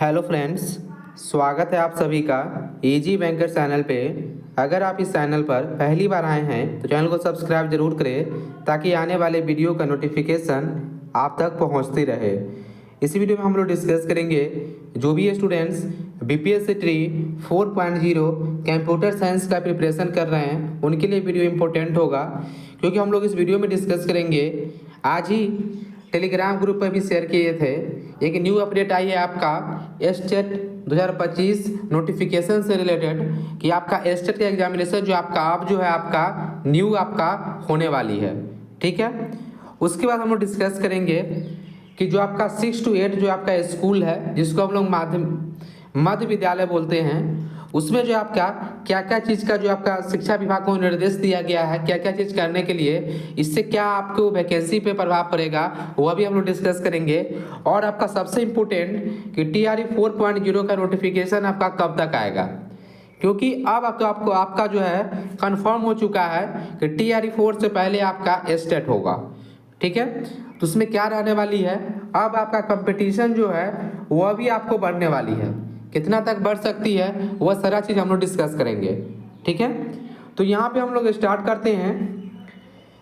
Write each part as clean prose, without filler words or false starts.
Hello friends, स्वागत है आप सभी का इजी बैंकर चैनल पे। अगर आप इस चैनल पर पहली बार आए हैं तो चैनल को सब्सक्राइब जरूर करें ताकि आने वाले वीडियो का नोटिफिकेशन आप तक पहुंचती रहे। इस वीडियो में हम लोग डिस्कस करेंगे जो भी students BPSC tree 4.0 computer science का प्रिपरेशन कर रहे हैं उनके लिए वीडियो इंपॉर्टेंट होगा, क्योंकि हम लोग इस वीडियो में डिस्कस करेंगे। आज ही टेलीग्राम ग्रुप पर भी शेयर किए थे, एक न्यू अपडेट आई है आपका एस्टेट 2025 नोटिफिकेशन से रिलेटेड कि आपका एस्टेट का एग्जामिनेशन जो आपका अब जो है आपका न्यू आपका होने वाली है। ठीक है, उसके बाद हम लोग डिस्कस करेंगे कि जो आपका 6 to 8 जो आपका स्कूल है जिसको हम लोग मध्य विद्यालय बोलते हैं, उसमें जो आपका क्या क्या चीज़ का जो आपका शिक्षा विभाग को निर्देश दिया गया है, क्या क्या चीज़ करने के लिए, इससे क्या आपको वैकेंसी पे प्रभाव पड़ेगा वह भी हम लोग डिस्कस करेंगे। और आपका सबसे इम्पोर्टेंट कि TRE 4.0 का नोटिफिकेशन आपका कब तक आएगा, क्योंकि अब तो आपको आपका जो है कंफर्म हो चुका है कि TRE 4 से पहले आपका एस्टेट होगा। ठीक है, तो उसमें क्या रहने वाली है, अब आपका कंपटीशन जो है वह भी आपको बढ़ने वाली है, कितना तक बढ़ सकती है वह सारा चीज़ हम लोग डिस्कस करेंगे। ठीक है, तो यहाँ पे हम लोग स्टार्ट करते हैं।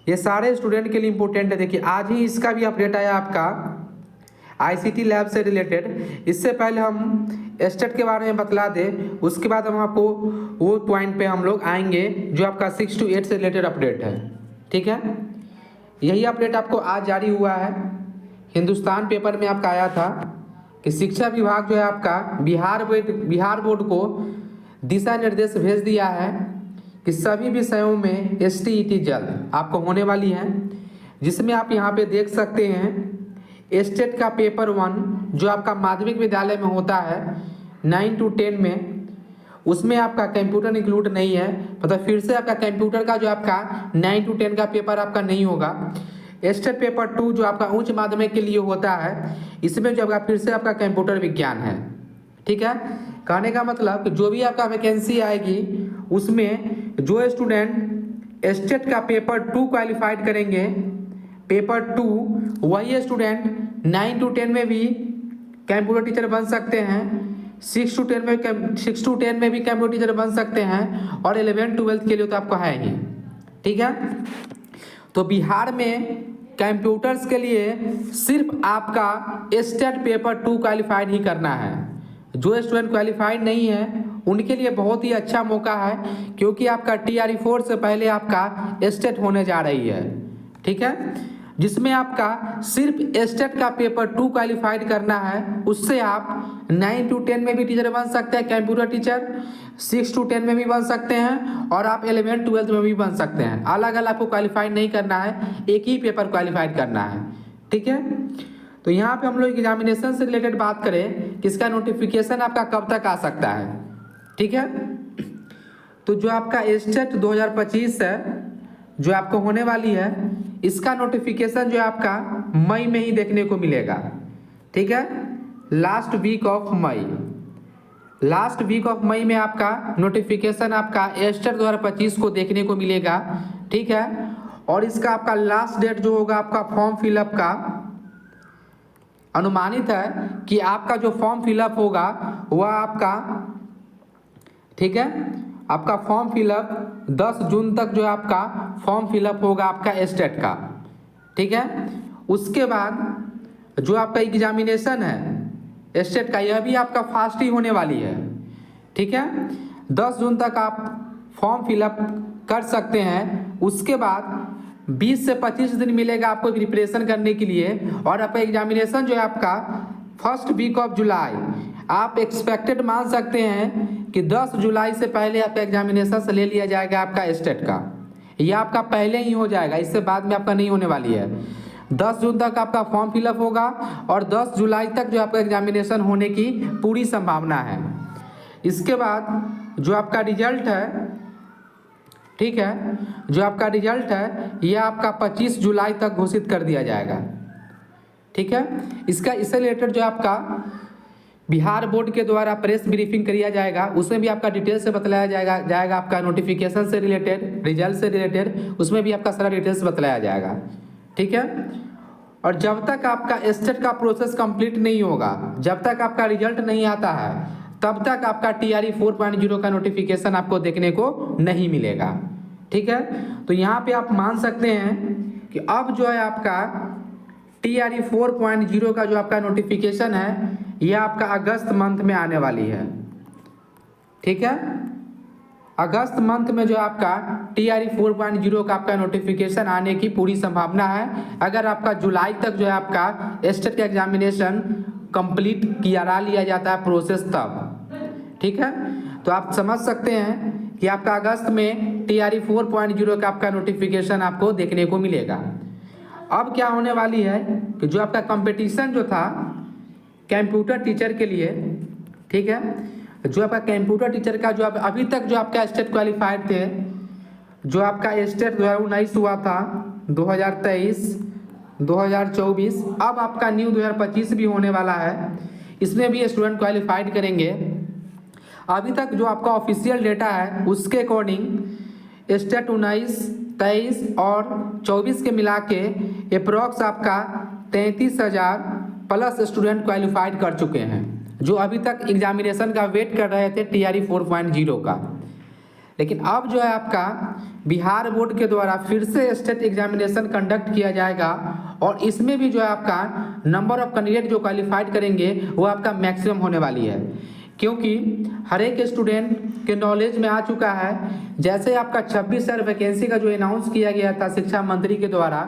ये सारे स्टूडेंट के लिए इम्पोर्टेंट है। देखिए, आज ही इसका भी अपडेट आया आपका ICT लैब से रिलेटेड। इससे पहले हम एस्टेट के बारे में बतला दें, उसके बाद हम आपको वो पॉइंट पे हम लोग आएंगे जो आपका 6 to 8 से रिलेटेड अपडेट है। ठीक है, यही अपडेट आपको आज जारी हुआ है। हिंदुस्तान पेपर में आपका आया था कि शिक्षा विभाग जो है आपका बिहार बोर्ड को दिशा निर्देश भेज दिया है कि सभी विषयों में STET जल्द आपको होने वाली है, जिसमें आप यहाँ पे देख सकते हैं एस्टेट का पेपर 1 जो आपका माध्यमिक विद्यालय में होता है 9 to 10 में, उसमें आपका कंप्यूटर इंक्लूड नहीं है। मतलब फिर से आपका कंप्यूटर का जो आपका 9 to 10 का पेपर आपका नहीं होगा। एस्टेट पेपर 2 जो आपका उच्च माध्यमिक के लिए होता है, इसमें जो आपका फिर से आपका कंप्यूटर विज्ञान है। ठीक है, कहने का मतलब कि जो भी आपका वैकेंसी आएगी उसमें जो स्टूडेंट एस्टेट का पेपर 2 क्वालिफाइड करेंगे, पेपर 2, वही स्टूडेंट 9 to 10 में भी कंप्यूटर टीचर बन सकते हैं, 6 to 10 में भी कंप्यूटर टीचर बन सकते हैं, और 11-12 के लिए तो आपको है ही। ठीक है, तो बिहार में कंप्यूटर्स के लिए सिर्फ आपका एस्टेट पेपर 2 क्वालिफाइड ही करना है। जो स्टूडेंट क्वालिफाइड नहीं है उनके लिए बहुत ही अच्छा मौका है, क्योंकि आपका TRE 4 से पहले आपका एस्टेट होने जा रही है। ठीक है, जिसमें आपका सिर्फ एस्टेट का पेपर 2 क्वालिफाइड करना है, उससे आप 9 to 10 में भी टीचर बन सकते हैं, कंप्यूटर टीचर 6 to 10 में भी बन सकते हैं, और आप 11-12 में भी बन सकते हैं। अलग अलग आपको क्वालिफाइड नहीं करना है, एक ही पेपर क्वालिफाइड करना है। ठीक है, तो यहाँ पे हम लोग एग्जामिनेशन से रिलेटेड बात करें कि इसका नोटिफिकेशन आपका कब तक आ सकता है। ठीक है, तो जो आपका एस्टेट 2025 है जो आपको होने वाली है, इसका नोटिफिकेशन जो है आपका मई में ही देखने को मिलेगा। ठीक है, लास्ट वीक ऑफ मई में आपका नोटिफिकेशन आपका एस्टेट 2025 को देखने को मिलेगा। ठीक है, और इसका आपका लास्ट डेट जो होगा आपका फॉर्म फिलअप का, अनुमानित है कि आपका जो फॉर्म फिलअप होगा वह आपका, ठीक है, आपका फॉर्म फिलअप 10 जून तक जो है आपका फॉर्म फिलअप होगा आपका एस्टेट का। ठीक है, उसके बाद जो आपका एग्जामिनेशन है एस्टेट का, यह भी आपका फास्ट ही होने वाली है। ठीक है, 10 जून तक आप फॉर्म फिलअप कर सकते हैं। उसके बाद 20 से 25 दिन मिलेगा आपको प्रिपरेशन करने के लिए, और आपका एग्जामिनेशन जो है आपका फर्स्ट वीक ऑफ जुलाई आप एक्सपेक्टेड मान सकते हैं कि 10 जुलाई से पहले आपका एग्जामिनेशन से ले लिया जाएगा आपका एस्टेट का। यह आपका पहले ही हो जाएगा, इससे बाद में आपका नहीं होने वाली है। 10 जून तक आपका फॉर्म फिलअप होगा और 10 जुलाई तक जो आपका एग्जामिनेशन होने की पूरी संभावना है। इसके बाद जो आपका रिजल्ट है, ठीक है, जो आपका रिजल्ट है यह आपका 25 जुलाई तक घोषित कर दिया जाएगा। ठीक है, इससे रिलेटेड जो आपका बिहार बोर्ड के द्वारा प्रेस ब्रीफिंग किया जाएगा, उसमें भी आपका डिटेल से बतलाया जाएगा आपका नोटिफिकेशन से रिलेटेड, रिजल्ट से रिलेटेड, उसमें भी आपका सारा डिटेल्स बतलाया जाएगा। ठीक है, और जब तक आपका स्टेट का प्रोसेस कंप्लीट नहीं होगा, जब तक आपका रिजल्ट नहीं आता है, तब तक आपका TRE 4.0 का नोटिफिकेशन आपको देखने को नहीं मिलेगा। ठीक है, तो यहाँ पे आप मान सकते हैं कि अब जो है आपका TRE 4.0 का जो आपका नोटिफिकेशन है यह आपका अगस्त मंथ में आने वाली है। ठीक है, अगस्त मंथ में जो आपका TRE 4.0 का आपका नोटिफिकेशन आने की पूरी संभावना है, अगर आपका जुलाई तक जो है आपका स्टेट का एग्जामिनेशन कंप्लीट करा लिया जाता है प्रोसेस तब। ठीक है, तो आप समझ सकते हैं कि आपका अगस्त में TRE 4.0 का आपका नोटिफिकेशन आपको देखने को मिलेगा। अब क्या होने वाली है कि जो आपका कंपटीशन जो था कंप्यूटर टीचर के लिए, ठीक है, जो आपका कंप्यूटर टीचर का जो अभी तक जो आपका स्टेट क्वालिफाइड थे, जो आपका स्टेट 2019 हुआ था, 2023, 2024, अब आपका न्यू 2025 भी होने वाला है, इसमें भी स्टूडेंट क्वालिफाइड करेंगे। अभी तक जो आपका ऑफिशियल डेटा है उसके अकॉर्डिंग स्टेट 19, 23 और 24 के मिला के अप्रॉक्स आपका 33,000 प्लस स्टूडेंट क्वालिफाइड कर चुके हैं, जो अभी तक एग्जामिनेशन का वेट कर रहे थे TRE 4.0 का। लेकिन अब जो है आपका बिहार बोर्ड के द्वारा फिर से स्टेट एग्जामिनेशन कंडक्ट किया जाएगा और इसमें भी जो है आपका नंबर ऑफ कैंडिडेट जो क्वालिफाइड करेंगे वो आपका मैक्सिमम होने वाली है, क्योंकि हर एक स्टूडेंट के नॉलेज में आ चुका है। जैसे आपका 26,000 वैकेंसी का जो अनाउंस किया गया था शिक्षा मंत्री के द्वारा,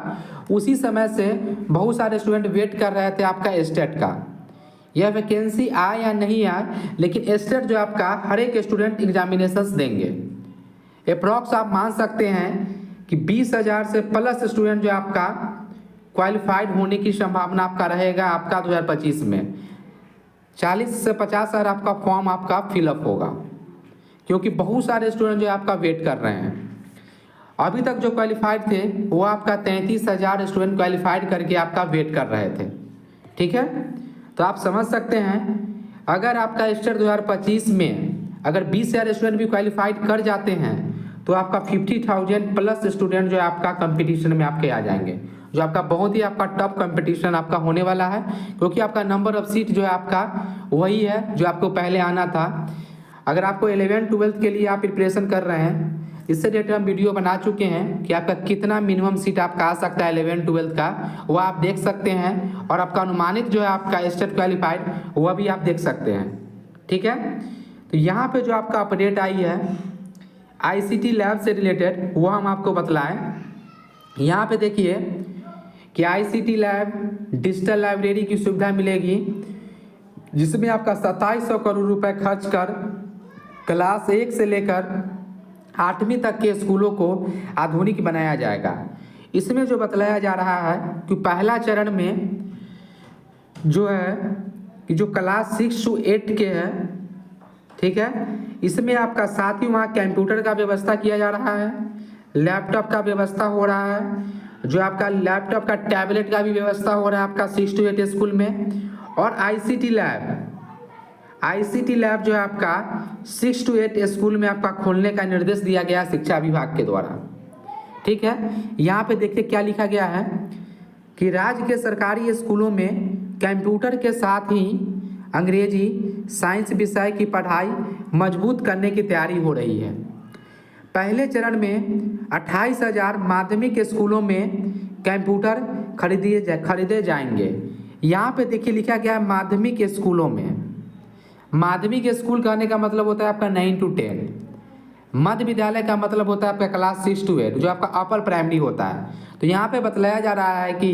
उसी समय से बहुत सारे स्टूडेंट वेट कर रहे थे आपका स्टेट का, यह वैकेंसी आए या नहीं आए, लेकिन स्टेट जो आपका हर एक स्टूडेंट एग्जामिनेशंस देंगे। अप्रॉक्स आप मान सकते हैं कि 20,000 से प्लस स्टूडेंट जो आपका क्वालिफाइड होने की संभावना आपका रहेगा आपका 2025 में। 40 से 50,000 आपका फॉर्म आपका फिलअप होगा, क्योंकि बहुत सारे स्टूडेंट जो आपका वेट कर रहे हैं। अभी तक जो क्वालिफाइड थे वो आपका 33,000 स्टूडेंट क्वालिफाइड करके आपका वेट कर रहे थे। ठीक है, तो आप समझ सकते हैं अगर आपका स्टेट 2025 में अगर 20,000 स्टूडेंट भी क्वालिफाइड कर जाते हैं तो आपका 50,000 प्लस स्टूडेंट जो है आपका कंपटीशन में आपके आ जाएंगे, जो आपका बहुत ही आपका टफ कंपटीशन आपका होने वाला है, क्योंकि आपका नंबर ऑफ सीट जो है आपका वही है जो आपको पहले आना था। अगर आपको 11th 12th के लिए आप प्रिपरेशन कर रहे हैं, इससे रिलेटेड हम वीडियो बना चुके हैं कि आपका कितना मिनिमम सीट आपका आ सकता है 11th 12th का, वो आप देख सकते हैं, और आपका अनुमानित जो है आपका स्टेट क्वालिफाइड वह भी आप देख सकते हैं। ठीक है, तो यहाँ पे जो आपका अपडेट आई है ICT लैब से रिलेटेड वो हम आपको बतलाएं। यहाँ पे देखिए कि ICT लैब डिजिटल लाइब्रेरी की सुविधा मिलेगी, जिसमें आपका 2700 करोड़ रुपए खर्च कर क्लास 1 से लेकर 8वीं तक के स्कूलों को आधुनिक बनाया जाएगा। इसमें जो बतलाया जा रहा है कि पहला चरण में जो है कि जो क्लास 6 to 8 के है, ठीक है, इसमें आपका साथ ही वहाँ कंप्यूटर का व्यवस्था किया जा रहा है, लैपटॉप का व्यवस्था हो रहा है, जो आपका लैपटॉप का टैबलेट का भी व्यवस्था हो रहा है आपका 6 to 8 स्कूल में। और ICT लैब जो है आपका 6 to 8 स्कूल में आपका खोलने का निर्देश दिया गया शिक्षा विभाग के द्वारा। ठीक है, यहाँ पे देखिए क्या लिखा गया है कि राज्य के सरकारी स्कूलों में कंप्यूटर के साथ ही अंग्रेजी साइंस विषय की पढ़ाई मजबूत करने की तैयारी हो रही है। पहले चरण में 28,000 माध्यमिक स्कूलों में कंप्यूटर खरीदे जाएंगे। यहाँ पे देखिए लिखा गया है माध्यमिक स्कूलों में। माध्यमिक स्कूल कहने का मतलब होता है आपका 9 to 10, मध्य विद्यालय का मतलब होता है आपका क्लास 6 to 8 जो आपका अपर प्राइमरी होता है। तो यहाँ पे बतलाया जा रहा है कि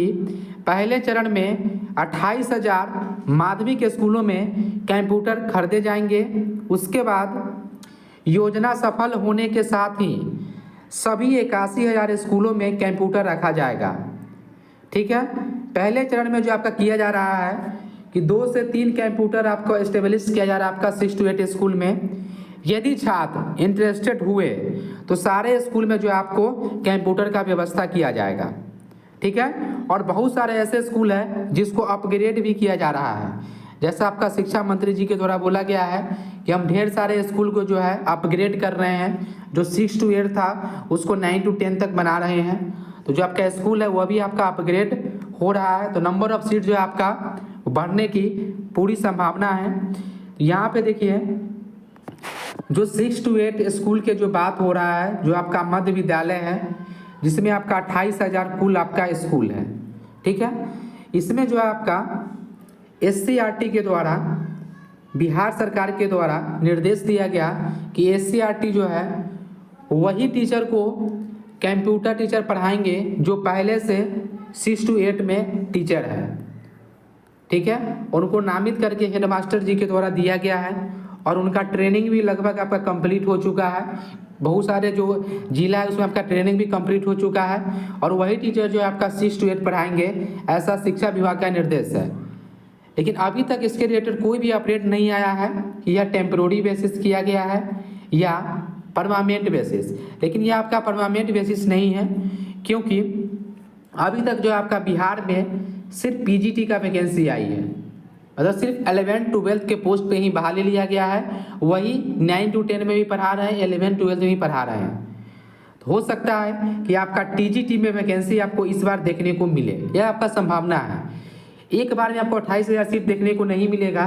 पहले चरण में 28,000 माध्यमिक स्कूलों में कंप्यूटर खरीदे जाएंगे। उसके बाद योजना सफल होने के साथ ही सभी 81,000 स्कूलों में कंप्यूटर रखा जाएगा। ठीक है, पहले चरण में जो आपका किया जा रहा है कि 2 से 3 कंप्यूटर आपको एस्टेब्लिश किया जा रहा है आपका 6 to 8 स्कूल में। यदि छात्र इंटरेस्टेड हुए तो सारे स्कूल में जो आपको कंप्यूटर का व्यवस्था किया जाएगा। ठीक है, और बहुत सारे ऐसे स्कूल हैं जिसको अपग्रेड भी किया जा रहा है, जैसा आपका शिक्षा मंत्री जी के द्वारा बोला गया है कि हम ढेर सारे स्कूल को जो है अपग्रेड कर रहे हैं, जो 6 to 8 था उसको 9 to 10 तक बना रहे हैं। तो जो आपका स्कूल है वह भी आपका अपग्रेड हो रहा है, तो नंबर ऑफ सीट जो है आपका बढ़ने की पूरी संभावना है। यहाँ पे देखिए जो 6 to 8 स्कूल के जो बात हो रहा है, जो आपका मध्य विद्यालय है, जिसमें आपका 28,000 कुल आपका स्कूल है, ठीक है। इसमें जो है आपका SCRT के द्वारा, बिहार सरकार के द्वारा निर्देश दिया गया कि SCRT जो है वही टीचर को कंप्यूटर टीचर पढ़ाएंगे जो पहले से 6 to 8 में टीचर है, ठीक है। उनको नामित करके हेडमास्टर जी के द्वारा दिया गया है और उनका ट्रेनिंग भी लगभग आपका कंप्लीट हो चुका है। बहुत सारे जो जिला है उसमें आपका ट्रेनिंग भी कंप्लीट हो चुका है और वही टीचर जो है आपका 6 to 8 पढ़ाएंगे, ऐसा शिक्षा विभाग का निर्देश है। लेकिन अभी तक इसके रिलेटेड कोई भी अपडेट नहीं आया है कि यह टेम्प्रोरी बेसिस किया गया है या परमानेंट बेसिस। लेकिन यह आपका परमानेंट बेसिस नहीं है, क्योंकि अभी तक जो आपका बिहार में सिर्फ PGT का वैकेंसी आई है, मतलब सिर्फ 11 12 के पोस्ट पे ही बहाली लिया गया है। वही 9 to 10 में भी पढ़ा रहे हैं, 11 12 में भी पढ़ा रहे हैं। तो हो सकता है कि आपका TGT में वैकेंसी आपको इस बार देखने को मिले, यह आपका संभावना है। एक बार में आपको 28,000 सीट देखने को नहीं मिलेगा,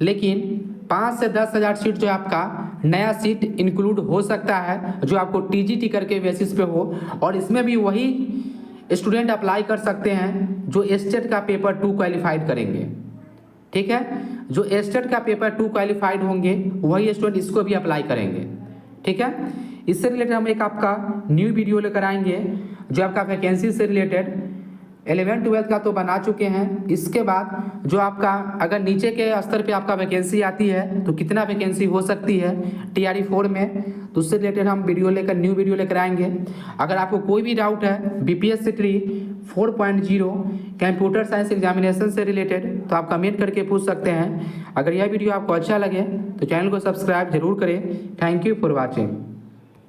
लेकिन 5 से 10,000 सीट जो आपका नया सीट इंक्लूड हो सकता है, जो आपको TGT करके बेसिस पे हो। और इसमें भी वही स्टूडेंट अप्लाई कर सकते हैं जो स्टेट का पेपर 2 क्वालिफाइड करेंगे, ठीक है। जो स्टेट का पेपर 2 क्वालिफाइड होंगे वही स्टूडेंट इसको भी अप्लाई करेंगे, ठीक है। इससे रिलेटेड हम एक आपका न्यू वीडियो लेकर आएंगे जो आपका वैकेंसी से रिलेटेड 11 12 का तो बना चुके हैं। इसके बाद जो आपका अगर नीचे के स्तर पे आपका वैकेंसी आती है तो कितना वैकेंसी हो सकती है TRE 4 में, तो उससे रिलेटेड हम न्यू वीडियो लेकर आएंगे। अगर आपको कोई भी डाउट है BPSC 3 4.0 कंप्यूटर साइंस एग्जामिनेशन से रिलेटेड, तो आप कमेंट करके पूछ सकते हैं। अगर यह वीडियो आपको अच्छा लगे तो चैनल को सब्सक्राइब जरूर करें। Thank you for watching.